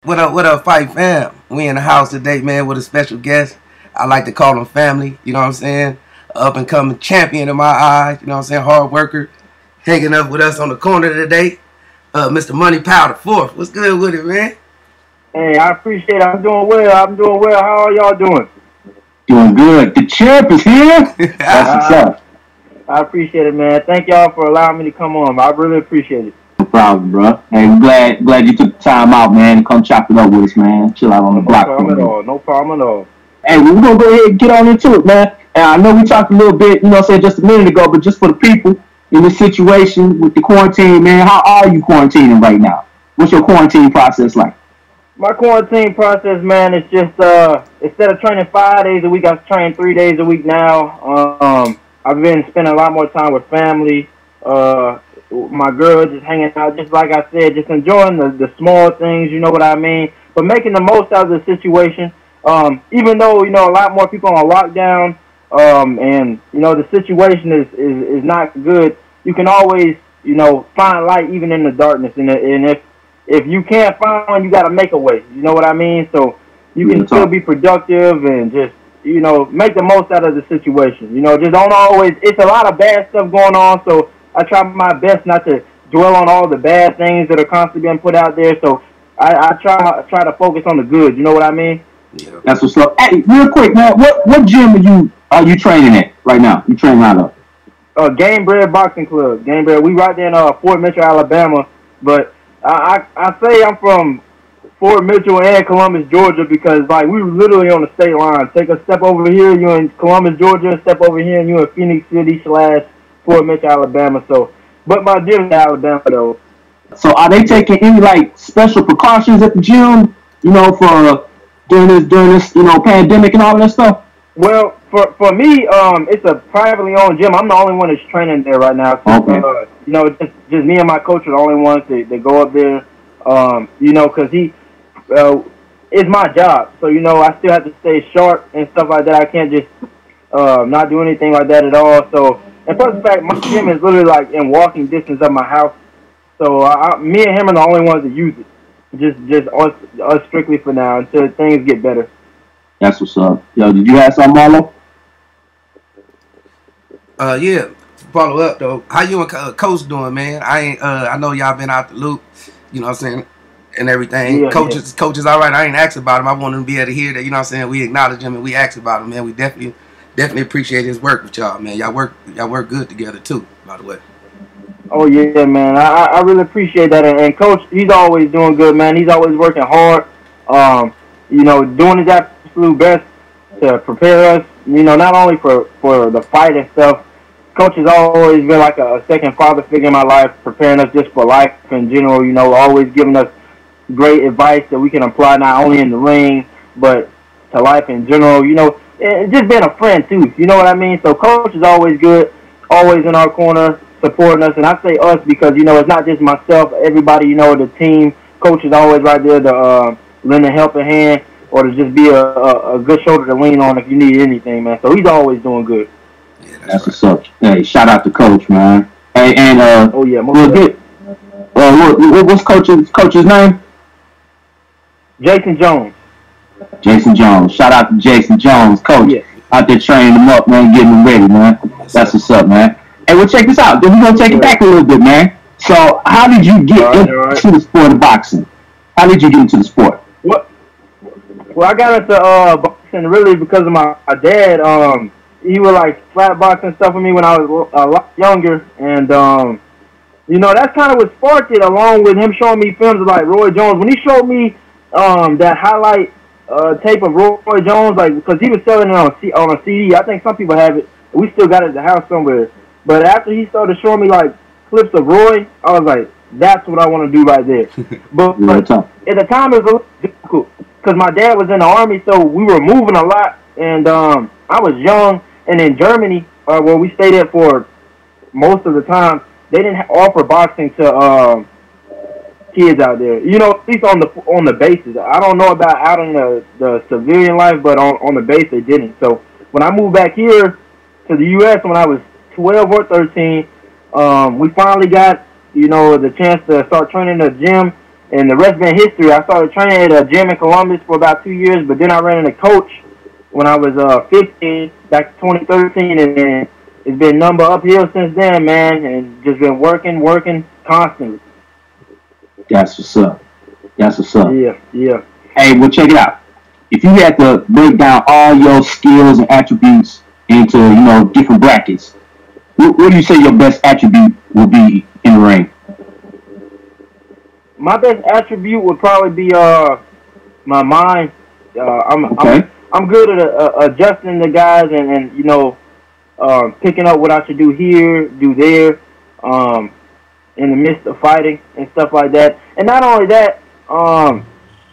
What up, Fight Fam? We in the house today, man, with a special guest. I like to call him family, you know what I'm saying? Up and coming champion in my eyes, you know what I'm saying? Hard worker. Hanging up with us on the corner today. Mr. Money Powell IV. What's good with it, man? Hey, I appreciate it. I'm doing well. How are y'all doing? Doing good. The champ is here. That's what's up. I appreciate it, man. Thank y'all for allowing me to come on. I really appreciate it. No problem, bro. Hey, I'm glad you took the time out, man, to come chop it up with us, man. Chill out on the block. No problem at all. Hey, we're going to go ahead and get on into it, man. And I know we talked a little bit, just a minute ago, but just for the people in this situation with the quarantine, man, how are you quarantining right now? What's your quarantine process like? My quarantine process, man, is just, instead of training 5 days a week, I train 3 days a week now. I've been spending a lot more time with family, my girl, just hanging out, just like I said, just enjoying the small things, you know what I mean? But making the most out of the situation. Even though, a lot more people on lockdown, and, the situation is not good, you can always, find light even in the darkness. And if you can't find one, you got to make a way. You know what I mean? So you can still be productive and just, make the most out of the situation. Just don't always, it's a lot of bad stuff going on, so I try my best not to dwell on all the bad things that are constantly being put out there. So I try to focus on the good. You know what I mean? Yeah. That's what's up. Hey, real quick, man, what gym are you training at right now? You training out of? Game Bread Boxing Club. Game Bread. We right there in Fort Mitchell, Alabama. But I say I'm from Fort Mitchell and Columbus, Georgia, because like we were literally on the state line. Take a step over here, you're in Columbus, Georgia. Step over here, and you're in Phoenix City / Fort Mitchell, Alabama. So, but my gym is Alabama though. So, are they taking any like special precautions at the gym? For during this pandemic and all that stuff? Well, for me, it's a privately owned gym. I'm the only one that's training there right now. So, okay. Just me and my coach are the only ones that go up there. Because it's my job. So, I still have to stay sharp and stuff like that. I can't just not do anything like that at all. So, and plus the fact, my gym is literally like in walking distance of my house. So, me and him are the only ones that use it. Just us strictly for now until things get better. That's what's up. Yo, did you have something, Marlo? Yeah. Follow up though. How you and Coach doing, man? I know y'all been out the loop. You know what I'm saying? And everything. Yeah, Coach is all right. I ain't asked about him. I want him to be able to hear that. You know what I'm saying? We acknowledge him and we ask about him, man. We definitely appreciate his work with y'all, man. Y'all work good together too, by the way. Oh yeah, man. I really appreciate that. And Coach, he's always doing good, man. He's always working hard. Doing his absolute best to prepare us. Not only for the fight and stuff. Coach has always been like a second father figure in my life, preparing us just for life in general. Always giving us great advice that we can apply not only in the ring but to life in general. And just being a friend too. You know what I mean? So Coach is always good, always in our corner, supporting us. And I say us because it's not just myself. Everybody, the team. Coach is always right there to lend a helping hand or to just be a good shoulder to lean on if you need anything, man. So he's always doing good. Yeah, that's what's up. Hey, shout out to Coach, man. Hey, and oh yeah, what's coach's name? Jason Jones. Jason Jones. Shout out to Jason Jones, Coach. Yeah. Out there training them up, man, getting them ready, man. That's what's up, man. Hey, well, check this out. Then we're gonna take it back a little bit, man. So, how did you get into the sport of boxing? How did you get into the sport? Well, I got into boxing really because of my dad. He would like flat boxing stuff with me when I was a lot younger, and that's kind of what sparked it, along with him showing me films of like Roy Jones. When he showed me that highlight tape of Roy Jones, like because he was selling it on a CD. I think some people have it. We still got it at the house somewhere. But after he started showing me like clips of Roy, I was like, that's what I want to do right there. But at the time it was a little difficult because my dad was in the Army, so we were moving a lot, and I was young. And in Germany, where we stayed at for most of the time, they didn't offer boxing to kids out there. At least on the bases. I don't know about out in the civilian life, but on the base they didn't. So when I moved back here to the U.S. when I was 12 or 13, we finally got the chance to start training in the gym. And the rest been history. I started training at a gym in Columbus for about 2 years, but then I ran into coach when I was 15, back to 2013, and then it's been number uphill since then, man, and just been working constantly. That's what's up. That's what's up. Yeah. Hey, well, check it out. If you had to break down all your skills and attributes into, different brackets, what do you say your best attribute would be in the ring? My best attribute would probably be my mind. I'm good at adjusting the guys and picking up what I should do here, do there, in the midst of fighting and stuff like that. And not only that,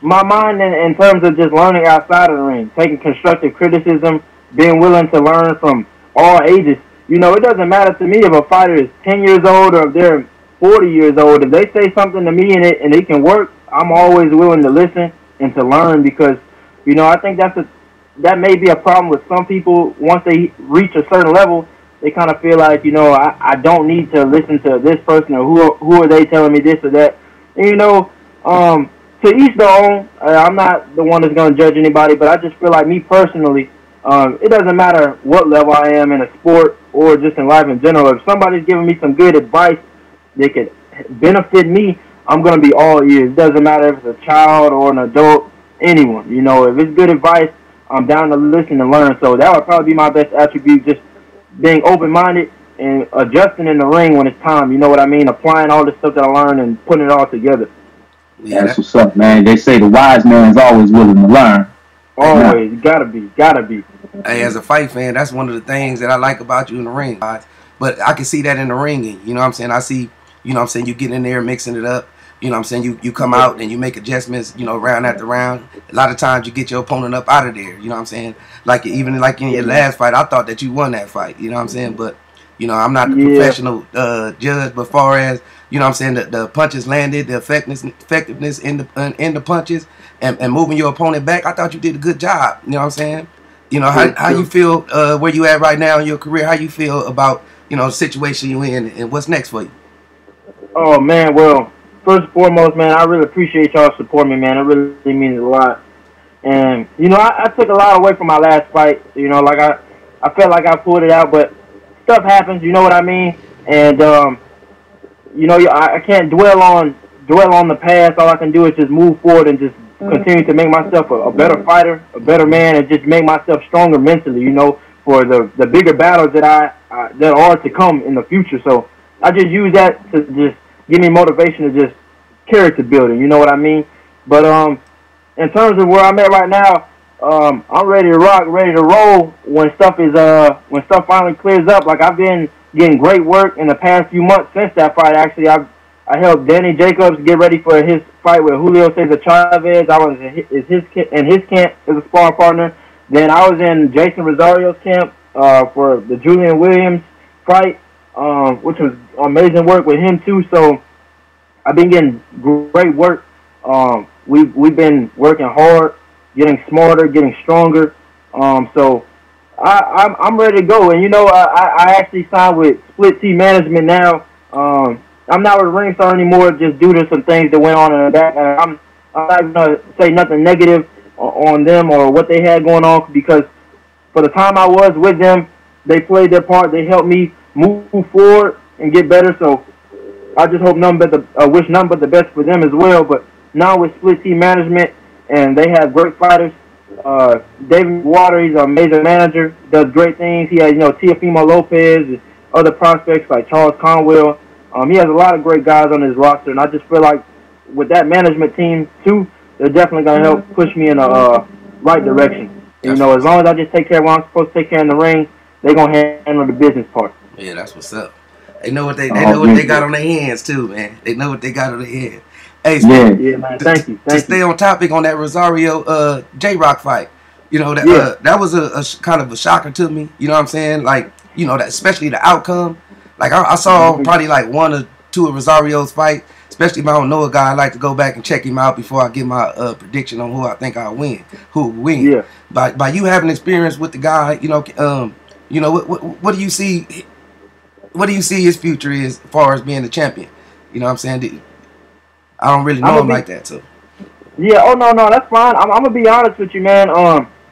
my mind in terms of just learning outside of the ring, taking constructive criticism, being willing to learn from all ages. It doesn't matter to me if a fighter is 10 years old or if they're 40 years old. If they say something to me and it can work, I'm always willing to listen and to learn because, I think that may be a problem with some people. Once they reach a certain level, they kind of feel like, I don't need to listen to this person or who are they telling me this or that. And, to each their own. I'm not the one that's going to judge anybody, but I just feel like me personally, it doesn't matter what level I am in a sport or just in life in general. If somebody's giving me some good advice that could benefit me, I'm going to be all ears. It doesn't matter if it's a child or an adult, anyone. If it's good advice, I'm down to listen and learn. So that would probably be my best attribute, just being open-minded and adjusting in the ring when it's time. You know what I mean? Applying all the stuff that I learned and putting it all together. Yeah, that's what's up, man. They say the wise man is always willing to learn. Always. Gotta be. Hey, as a fight fan, that's one of the things that I like about you in the ring, guys. But I can see that in the ringing. You know what I'm saying? I see, you get in there mixing it up. You know what I'm saying? You come out and you make adjustments, round after round. A lot of times you get your opponent up out of there. You know what I'm saying? Like even like in your last fight, I thought that you won that fight. You know what I'm saying? But, I'm not the professional judge. But far as, I'm saying, the punches landed, the effectiveness in the punches and moving your opponent back, I thought you did a good job. You know what I'm saying? How you feel where you at right now in your career? How you feel about, the situation you in and what's next for you? Oh, man, well, first and foremost, man, I really appreciate y'all supporting me, man. It really means a lot. And, I took a lot away from my last fight. Like I felt like I pulled it out, but stuff happens, you know what I mean? And, I can't dwell on the past. All I can do is just move forward and just continue to make myself a better fighter, a better man, and just make myself stronger mentally, for the bigger battles that that are to come in the future. So I just use that to just give me motivation to just character building, you know what I mean? But in terms of where I'm at right now, I'm ready to rock, ready to roll when stuff finally clears up. Like I've been getting great work in the past few months since that fight. Actually, I helped Danny Jacobs get ready for his fight with Julio Cesar Chavez. I was in his camp as a sparring partner. Then I was in Jason Rosario's camp for the Julian Williams fight, which was amazing work with him too. So I've been getting great work. We've been working hard, getting smarter, getting stronger. So I'm ready to go. And I actually signed with Split T Management now. I'm not with Ringstar anymore, just due to some things that went on in the back. I'm not gonna say nothing negative on them or what they had going on, because for the time I was with them, they played their part. They helped me move forward and get better. So I just hope wish nothing but the best for them as well. But now with Split T Management, and they have great fighters. David Water, he's an amazing manager, does great things. He has, Teofimo Lopez and other prospects like Charles Conwell. He has a lot of great guys on his roster, and I just feel like with that management team too, they're definitely going to help push me in a right direction. As long as I just take care of what I'm supposed to take care of in the ring, they're going to handle the business part. Yeah, that's what's up. They know what they got on their hands too, man. They know what they got on their hands. Hey, yeah, man. Thank you. To stay on topic on that Rosario J-Rock fight, that was a kind of a shocker to me. You know what I'm saying? Like, that especially the outcome. Like I saw probably like one or two of Rosario's fight. Especially if I don't know a guy, I like to go back and check him out before I give my prediction on who I think I'll win. Who will win? Yeah. By you having experience with the guy, what do you see? What do you see his future is as far as being the champion? You know what I'm saying? I don't really know him like that, too. Yeah, oh, no, that's fine. I'm going to be honest with you, man.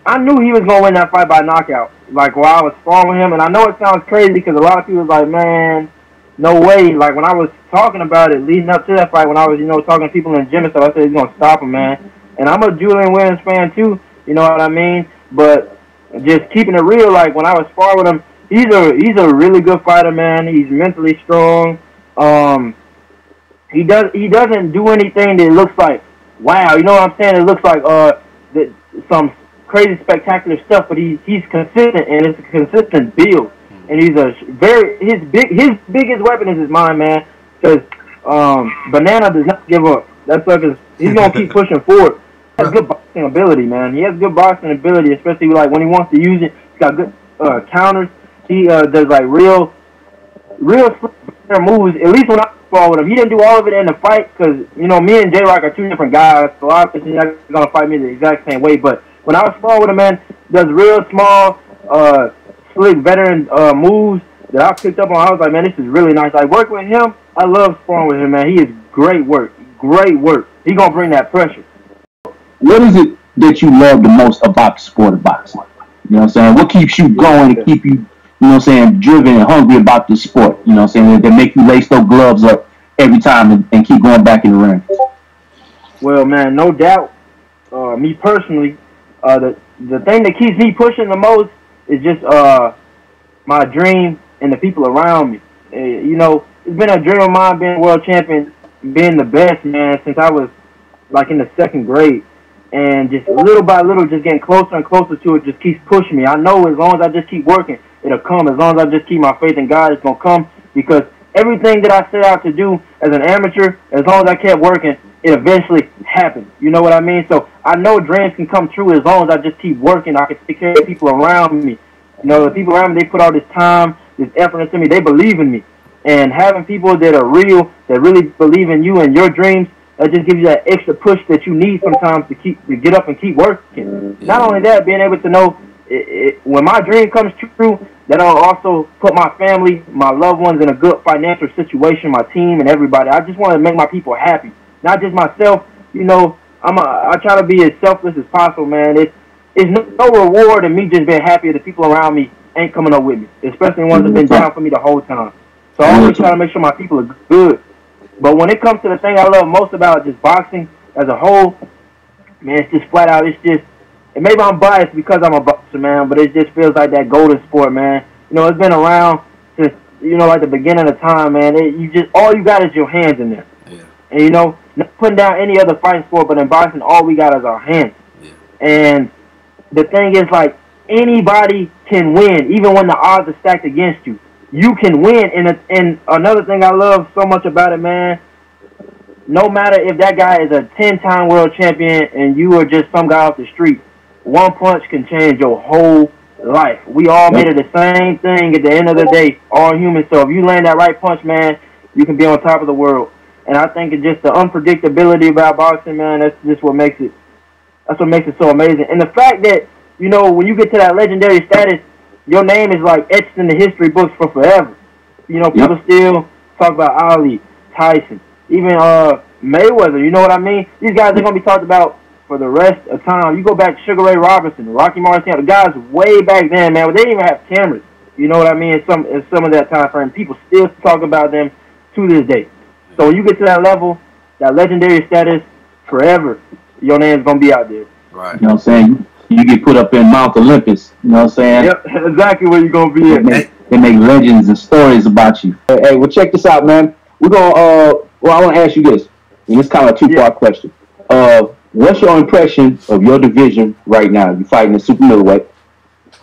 I knew he was going to win that fight by knockout, like, while I was sparring with him. And I know it sounds crazy because a lot of people was like, man, no way. Like, when I was talking about it leading up to that fight, when I was, talking to people in the gym and stuff, I said he's going to stop him, man. And I'm a Julian Williams fan, too. You know what I mean? But just keeping it real, like, when I was sparring with him, he's a really good fighter, man. He's mentally strong. He doesn't do anything that looks like, wow, you know what I'm saying? It looks like some crazy spectacular stuff, but he's consistent, and it's a consistent build. And he's his biggest weapon is his mind, man. Because Banana does not give up. That's like he's gonna keep pushing forward. He has good boxing ability, man. He has good boxing ability, especially like when he wants to use it. He's got good counters. He does like real moves. At least when I fought with him, he didn't do all of it in the fight because me and J Rock are two different guys. So obviously he's not gonna fight me the exact same way. But when I was sparring with him, man, does real small, slick veteran moves that I picked up on. I was like, man, this is really nice. Like working with him, I love sparring with him, man. He is great work. He gonna bring that pressure. What is it that you love the most about the sport of boxing? You know what I'm saying? What keeps you going to keep you, driven and hungry about the sport? You know what I'm saying? That make you lace those gloves up every time and keep going back in the ring. Well, man, no doubt. Me personally, the thing that keeps me pushing the most is just my dream and the people around me. It's been a dream of mine being world champion, being the best, man, since I was like in the 2nd grade. And just little by little, just getting closer and closer to it just keeps pushing me. I know as long as I just keep working, it'll come. As long as I just keep my faith in God, it's going to come. Because everything that I set out to do as an amateur, as long as I kept working, it eventually happened. You know what I mean? So I know dreams can come true as long as I just keep working. I can take care of people around me. The people around me, they put all this time, this effort into me. They believe in me. And having people that are real, that really believe in you and your dreams, that just gives you that extra push that you need sometimes to get up and keep working. Yeah. Not only that, being able to know when my dream comes true, that I'll also put my family, my loved ones in a good financial situation, my team and everybody. I just want to make my people happy, not just myself. I try to be as selfless as possible, man. It's no reward in me just being happy that the people around me ain't coming up with me, especially the ones that have been down for me the whole time. So I always try to make sure my people are good. But when it comes to the thing I love most about just boxing as a whole, man, it's just flat out. It's just, and maybe I'm biased because I'm a boxer, man, but it just feels like that golden sport, man. It's been around since, like the beginning of time, man. All you got is your hands in there. Yeah. And, not putting down any other fighting sport, but in boxing, all we got is our hands. Yeah. And the thing is, like, anybody can win, even when the odds are stacked against you. You can win, and another thing I love so much about it, man, no matter if that guy is a 10-time world champion and you are just some guy off the street, one punch can change your whole life. We all made it the same thing at the end of the day, all humans. So if you land that right punch, man, you can be on top of the world. And I think it's just the unpredictability about boxing, man, that's just what makes it so amazing. And the fact that, when you get to that legendary status, your name is like etched in the history books for forever. People still talk about Ali, Tyson, even Mayweather. You know what I mean? These guys are gonna be talked about for the rest of time. You go back to Sugar Ray Robinson, Rocky Marciano, the guys way back then, man. They didn't even have cameras. You know what I mean? In some of that time frame, people still talk about them to this day. So when you get to that level, that legendary status, forever, your name's gonna be out there. Right. You know what I'm saying? You get put up in Mount Olympus, you know what I'm saying? Yep, exactly where you're going to be at. They make legends and stories about you. Hey, well, check this out, man. We're going to, I want to ask you this. And it's kind of a two-part question. What's your impression of your division right now? You're fighting the super middleweight.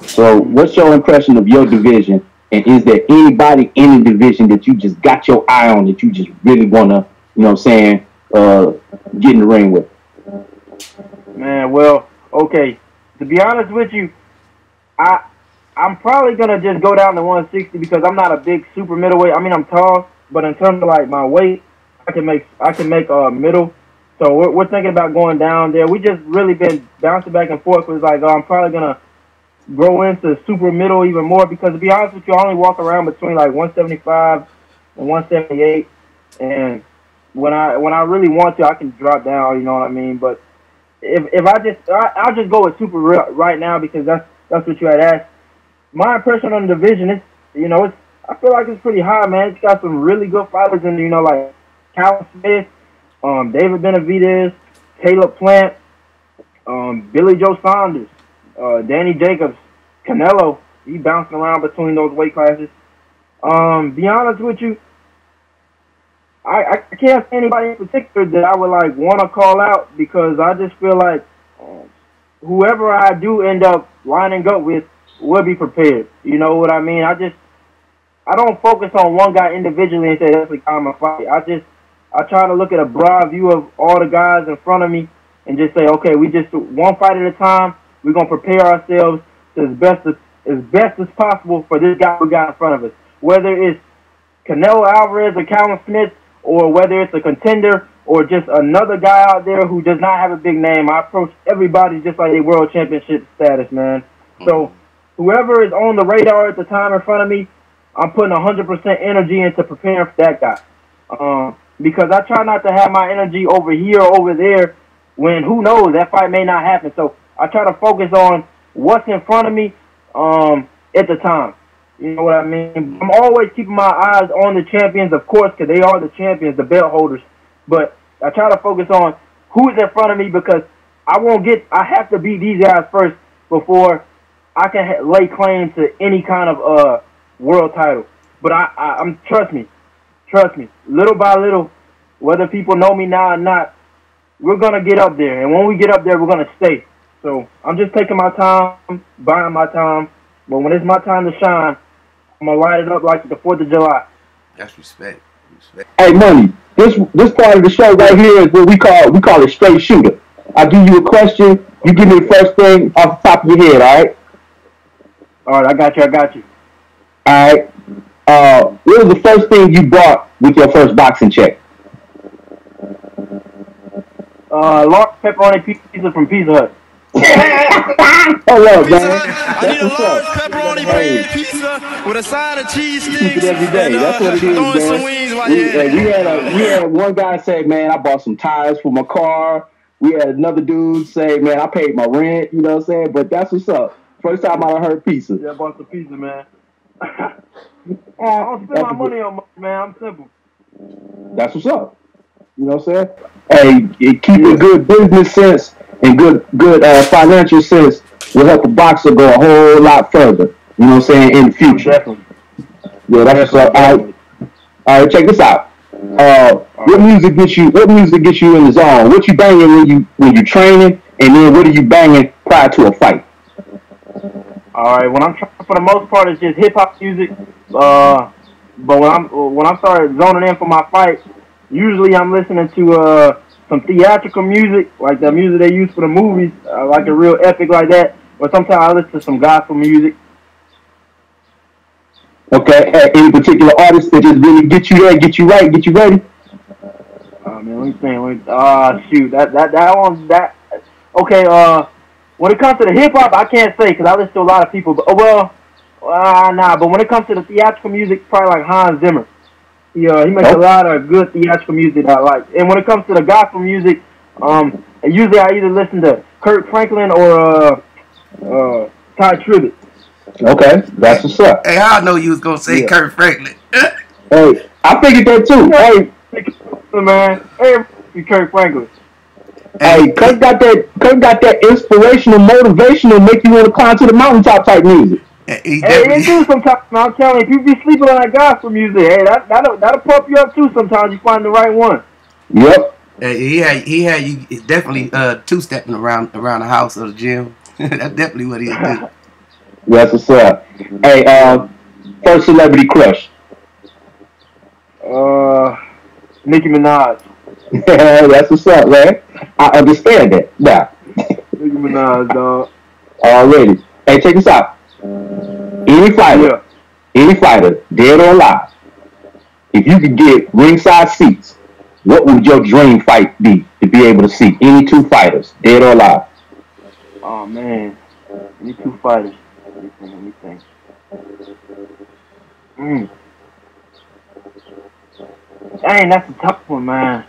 So what's your impression of your division? And is there anybody in the division that you just got your eye on that you just really want to, get in the ring with? Man, well, okay. To be honest with you, I'm probably gonna just go down to 160 because I'm not a big super middleweight. I mean, I'm tall, but in terms of like my weight, I can make middle. So we're thinking about going down there. We just really been bouncing back and forth. It's like I'm probably gonna grow into super middle even more because to be honest with you, I only walk around between like 175 and 178, and when I really want to, I can drop down. You know what I mean? But if I'll just go with super real right now because that's what you had asked. My impression on the division is, it's I feel like it's pretty high, man. It's got some really good fighters in there, like Cal Smith, David Benavidez, Caleb Plant, Billy Joe Saunders, Danny Jacobs, Canelo. He bouncing around between those weight classes. Be honest with you, I can't say anybody in particular that I would like want to call out because I just feel like whoever I do end up lining up with will be prepared. You know what I mean? I don't focus on one guy individually and say that's the guy I'm gonna fight. I try to look at a broad view of all the guys in front of me and just say, okay, we just one fight at a time. We're gonna prepare ourselves to as best as possible for this guy we got in front of us. Whether it's Canelo Alvarez or Callum Smith, or whether it's a contender or just another guy out there who does not have a big name, I approach everybody just like a world championship status, man. So whoever is on the radar at the time in front of me, I'm putting 100% energy into preparing for that guy. Because I try not to have my energy over here or over there when, who knows, that fight may not happen. So I try to focus on what's in front of me at the time. You know what I mean? I'm always keeping my eyes on the champions, of course, because they are the champions, the belt holders. But I try to focus on who's in front of me because I have to beat these guys first before I can lay claim to any kind of world title. But I'm trust me, little by little, whether people know me now or not, we're gonna get up there. And when we get up there, we're gonna stay. So I'm just taking my time, buying my time. But when it's my time to shine, I'm gonna light it up like the 4th of July. That's respect. Hey, Money, this part of the show right here is what we call it straight shooter. I give you a question, you give me the first thing off the top of your head, all right? All right, I got you. All right. What was the first thing you bought with your first boxing check? Large pepperoni pizza from Pizza Hut. Hold up, man. I need a large pepperoni bread pizza with a side of cheese sticks every day. and That's what it is, throwing man. some wings while you're at it. We had one guy say, man, I bought some tires for my car. We had another dude say, man, I paid my rent. You know what I'm saying? But that's what's up. First time I heard pizza. Yeah, I bought some pizza, man. I don't spend my money on much, man. I'm simple. That's what's up. You know what I'm saying? Hey, keeping good business sense and good financial sense will help a boxer go a whole lot further. You know what I'm saying? In the future. Definitely. Yeah, that's what's up. All right, check this out. What music gets you in the zone? What you banging when you training, and then what are you banging prior to a fight? All right, when I'm trying, for the most part, it's just hip hop music. But when I'm started zoning in for my fight, usually I'm listening to some theatrical music, like the music they use for the movies, like a real epic like that. Or sometimes I listen to some gospel music. Okay, any particular artist that just really get you there, get you right, get you ready? Oh man, let me think. Shoot, that one. Okay. When it comes to the hip hop, I can't say because I listen to a lot of people. But But when it comes to the theatrical music, probably like Hans Zimmer. He makes a lot of good theatrical music that I like. And when it comes to the gospel music, usually I either listen to Kirk Franklin or Ty Tribbett. Okay, that's what's up. Hey, I know you was gonna say Kirk Franklin. Hey, I figured that too. Hey, man, Kirk Franklin. Hey, Kirk got that inspirational, motivational, make you want to climb to the mountaintop type music. It do sometimes. I'm telling you, if you be sleeping on that gospel music, hey, that'll pump you up too. Sometimes you find the right one. Yep. He had you definitely two-stepping around the house or the gym. That's definitely what he'll do. That's what's up. Hey, first celebrity crush. Nicki Minaj. That's what's up, man. I understand that. Now. Nicki Minaj, dog. Already. Hey, check this out. Any fighter, dead or alive, if you could get ringside seats, what would your dream fight be to be able to see any two fighters, dead or alive? Oh man, any two fighters. Let me think. Dang, that's a tough one, man.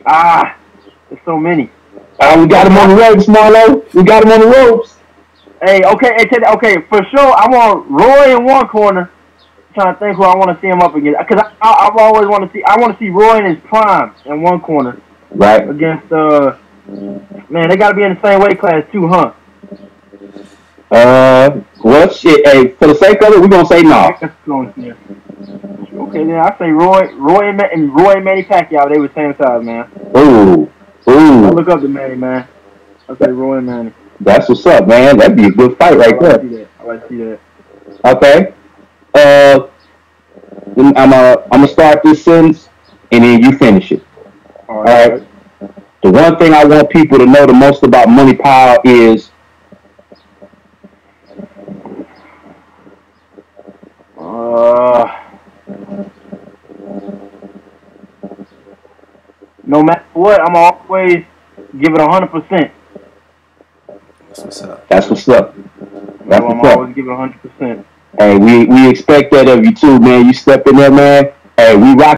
Ah, there's so many. We got him on the ropes, Marlo. We got him on the ropes. Hey, okay, for sure. I want Roy in one corner. I'm trying to think who I want to see him up against. Because I've always want to see. I want to see Roy in his prime in one corner. Right. Against man, they got to be in the same weight class too, huh? Well, shit. Hey, for the sake of it, we're gonna say no. Okay, then I say Roy and Manny Pacquiao. They were same size, man. Ooh. I look up to Manny, man. I say Roy and Manny. That's what's up, man. That'd be a good fight right there. I like to see that. Okay. I'm gonna start this sentence, and then you finish it. All right. The one thing I want people to know the most about Money Powell is no matter what, I'm always give it 100%. That's what's up. That's what's up. I'm always give it 100%. Hey, we expect that of you too, man. You step in there, man. Hey, we rock.